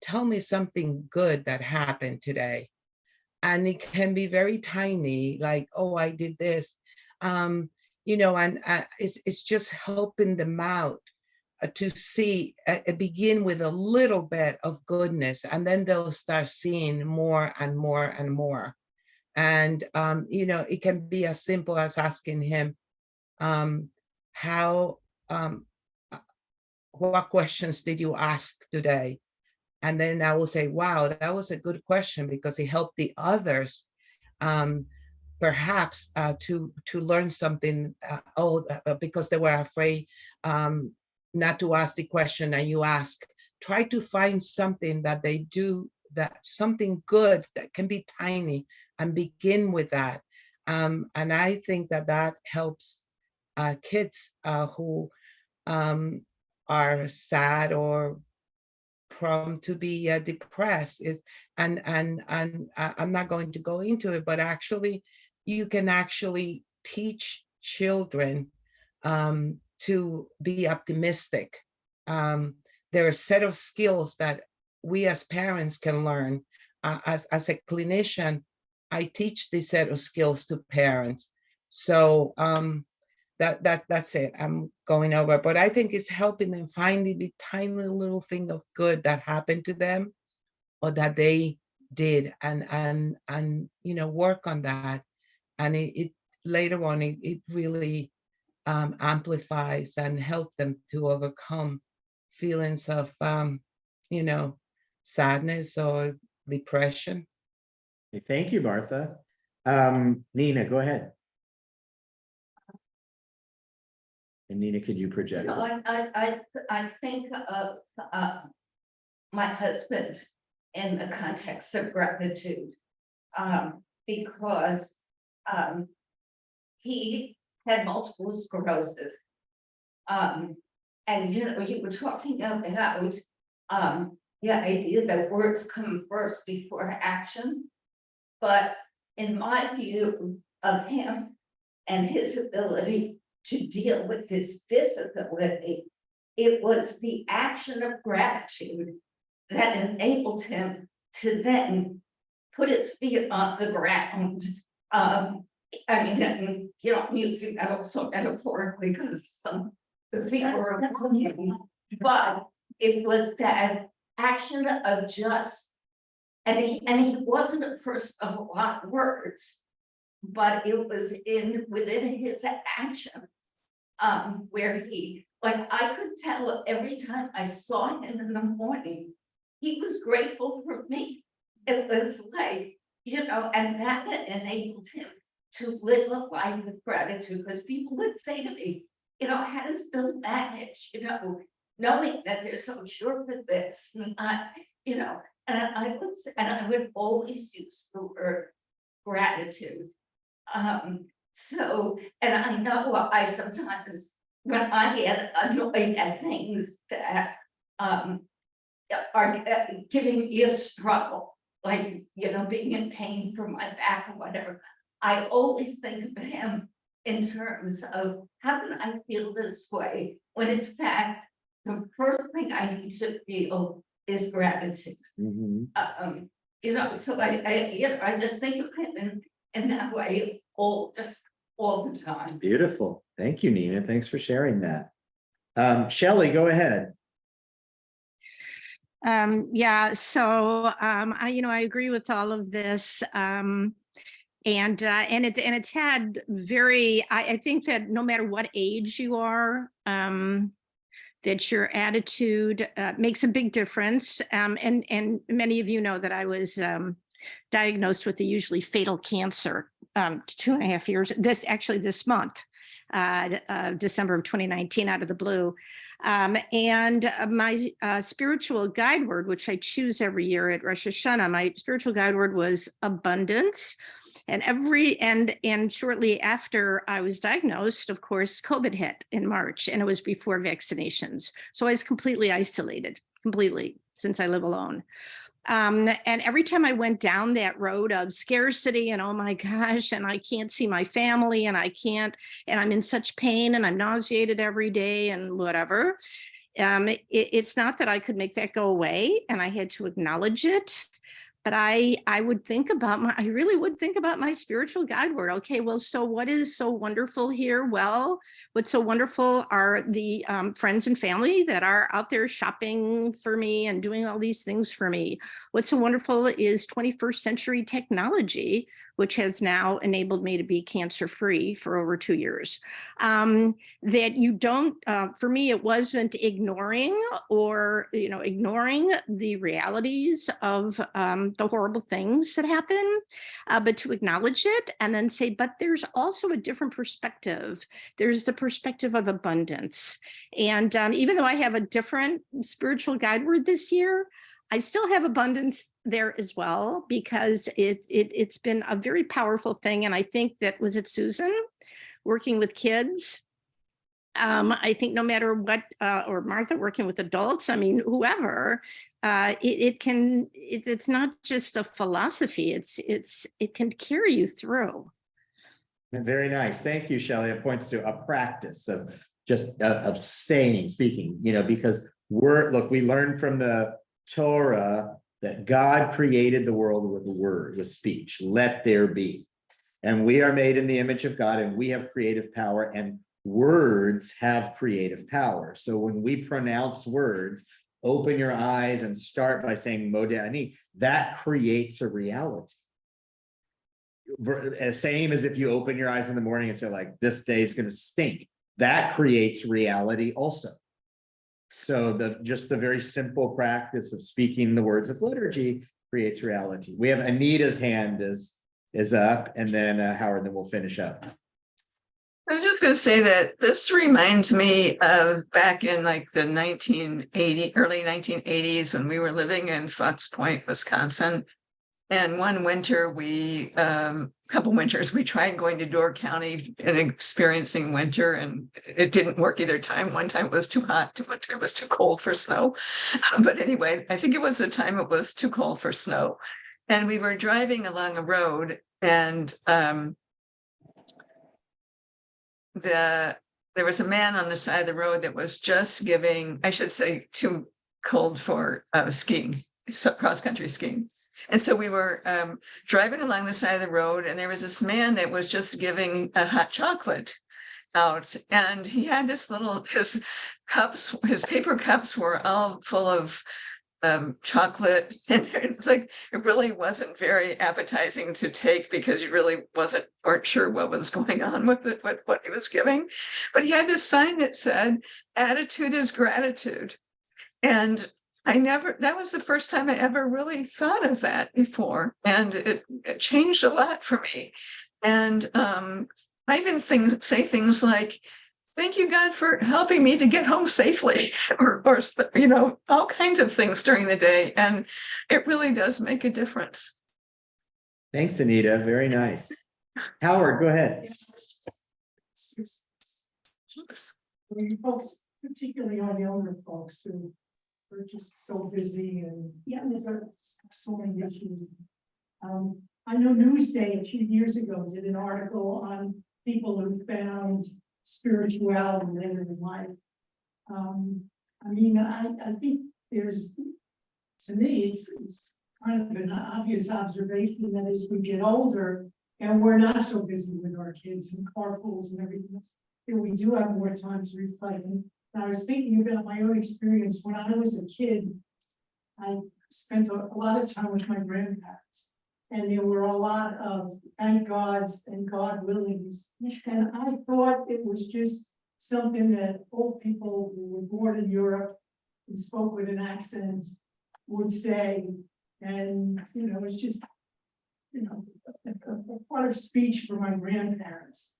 "Tell me something good that happened today." And it can be very tiny, like, "Oh, I did this." You know, and it's just helping them out to see, begin with a little bit of goodness, and then they'll start seeing more and more and more. And, you know, it can be as simple as asking him, how, what questions did you ask today? And then I will say, wow, that was a good question, because it helped the others perhaps to learn something, because they were afraid not to ask the question, and you ask. Try to find something that they do, that something good that can be tiny, and begin with that. And I think that helps kids who are sad or prone to be depressed. And I'm not going to go into it, but actually you can actually teach children to be optimistic. There are a set of skills that we as parents can learn. As a clinician, I teach this set of skills to parents. So that's it. I'm going over, but I think it's helping them finding the tiny little thing of good that happened to them or that they did, and you know, work on that. And it later on, it really amplifies and help them to overcome feelings of, you know, sadness or depression. Thank you, Martha. Nina, go ahead. And Nina, could you project? No, I think of my husband in the context of gratitude, because he had multiple sclerosis. And you know, you were talking about the idea that words come first before action. But in my view of him and his ability to deal with his disability, it was the action of gratitude that enabled him to then put his feet on the ground. I mean, you know, I'm using that also metaphorically because the feet were, but it was that action of just, and he wasn't a person of a lot of words, but it was within his actions, where he like I could tell every time I saw him in the morning, he was grateful for me. It was like, and that enabled him to live a life of gratitude, because people would say to me, how does Bill manage, knowing that they're so sure for this, and I would always use the word gratitude. So, and I know I sometimes, when I get annoyed at things that are giving me a struggle, like, being in pain from my back or whatever, I always think of him in terms of how can I feel this way, when in fact, the first thing I need to feel is gratitude. So I just think of him in that way all the time. Beautiful. Thank you, Nina. Thanks for sharing that. Shelley, go ahead. Yeah, so I agree with all of this. And it's had very, I think that no matter what age you are, that your attitude makes a big difference. And many of you know that I was diagnosed with the usually fatal cancer 2.5 years, this month, December of 2019, out of the blue. And my spiritual guide word, which I choose every year at Rosh Hashanah, my spiritual guide word was abundance. And shortly after I was diagnosed, of course, COVID hit in March, and it was before vaccinations. So I was completely isolated, since I live alone. And every time I went down that road of scarcity and, oh my gosh, and I can't see my family and I'm in such pain and I'm nauseated every day and whatever. It's not that I could make that go away, and I had to acknowledge it. But I really would think about my spiritual guide word. Okay, well, so what is so wonderful here? Well, what's so wonderful are the friends and family that are out there shopping for me and doing all these things for me. What's so wonderful is 21st century technology, which has now enabled me to be cancer-free for over 2 years. That you don't, for me, it wasn't ignoring the realities of the horrible things that happen, but to acknowledge it and then say, but there's also a different perspective. There's the perspective of abundance. And even though I have a different spiritual guide word this year, I still have abundance there as well, because it's been a very powerful thing. And I think that, was it Susan, working with kids? I think no matter what, or Martha working with adults, I mean, whoever, it's not just a philosophy, it can carry you through. Very nice. Thank you, Shelley. It points to a practice of just of speaking, because we learned from the Torah that God created the world with a word, with speech, let there be. And we are made in the image of God, and we have creative power, and words have creative power. So when we pronounce words, open your eyes and start by saying Modeh Ani, that creates a reality. Same as if you open your eyes in the morning and say, like, this day is going to stink. That creates reality also. So just the very simple practice of speaking the words of liturgy creates reality. We have Anita's hand is up, and then Howard, then we'll finish up. I was just going to say that this reminds me of back in like the early 1980s, when we were living in Fox Point, Wisconsin. And one winter, couple winters, we tried going to Door County and experiencing winter, and it didn't work either time. One time it was too hot, one time it was too cold for snow. But anyway, I think it was the time it was too cold for snow. And we were driving along a road, and there was a man on the side of the road that was just giving, I should say, too cold for skiing, cross-country skiing. And so we were driving along the side of the road, and there was this man that was just giving a hot chocolate out. And he had this his paper cups were all full of chocolate. And it's like, it really wasn't very appetizing to take because you really weren't sure what was going on with it, with what he was giving. But he had this sign that said, attitude is gratitude. And that was the first time I ever really thought of that before. And it changed a lot for me. And I even say things like, thank you, God, for helping me to get home safely, or all kinds of things during the day. And it really does make a difference. Thanks, Anita. Very nice. Howard, go ahead. When you focus particularly on younger folks who are just so busy and there's so many issues. I know Newsday a few years ago did an article on people who found spirituality later in life. I mean, I think there's, to me, it's kind of an obvious observation that as we get older and we're not so busy with our kids and carpools and everything else, that we do have more time to reflect. And I was thinking about my own experience when I was a kid. I spent a lot of time with my grandparents, and there were a lot of thank gods and God willings. And I thought it was just something that old people who were born in Europe and spoke with an accent would say. And, it's just, a part of speech for my grandparents.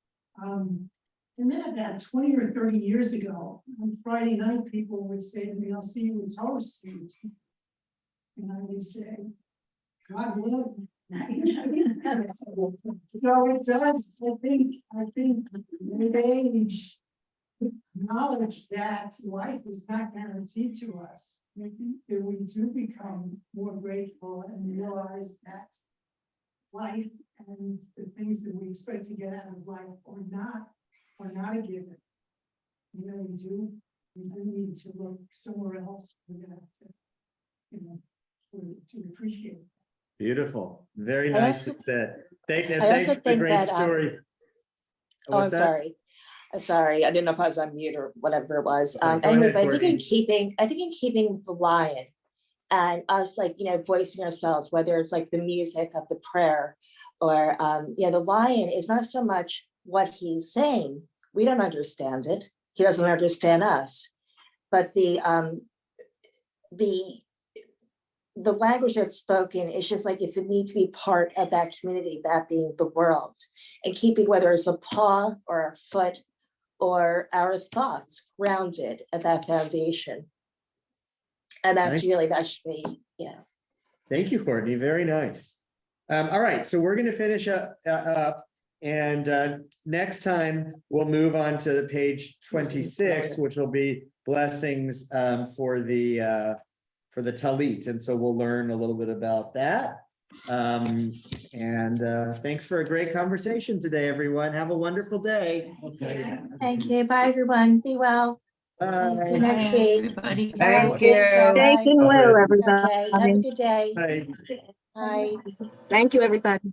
And then about 20 or 30 years ago, on Friday night, people would say to me, I'll see you in toast. And I would say, God willing. So it does, I think with age, knowledge that life is not guaranteed to us. I think that we do become more grateful and realize that life and the things that we expect to get out of life are not a given. We do need to look somewhere else for that, to appreciate it. Beautiful. Very I nicely also- said. Thanks, and I thanks also for the think great that, stories. Oh, I'm What's that? sorry. Sorry, I didn't know if I was on mute or whatever it was. Okay, go Anyway, ahead, but I think in Courtney. keeping with the lion and us, voicing ourselves, whether it's like the music of the prayer or, the lion is not so much what he's saying. We don't understand it. He doesn't understand us. But the language that's spoken is just like it's a need to be part of that community, that being the world, and keeping whether it's a paw or a foot or our thoughts grounded at that foundation. And that should be, yes. Thank you, Courtney. Very nice. All right, so we're going to finish up, and next time we'll move on to page 26, which will be blessings for the Talit, and so we'll learn a little bit about that. And thanks for a great conversation today, everyone. Have a wonderful day. Thank you. Bye, everyone. Be well. See you next Bye, week. everybody. Thank Bye. you. Bye. well, Okay. Have a good day. Bye. Bye. Thank you, everybody.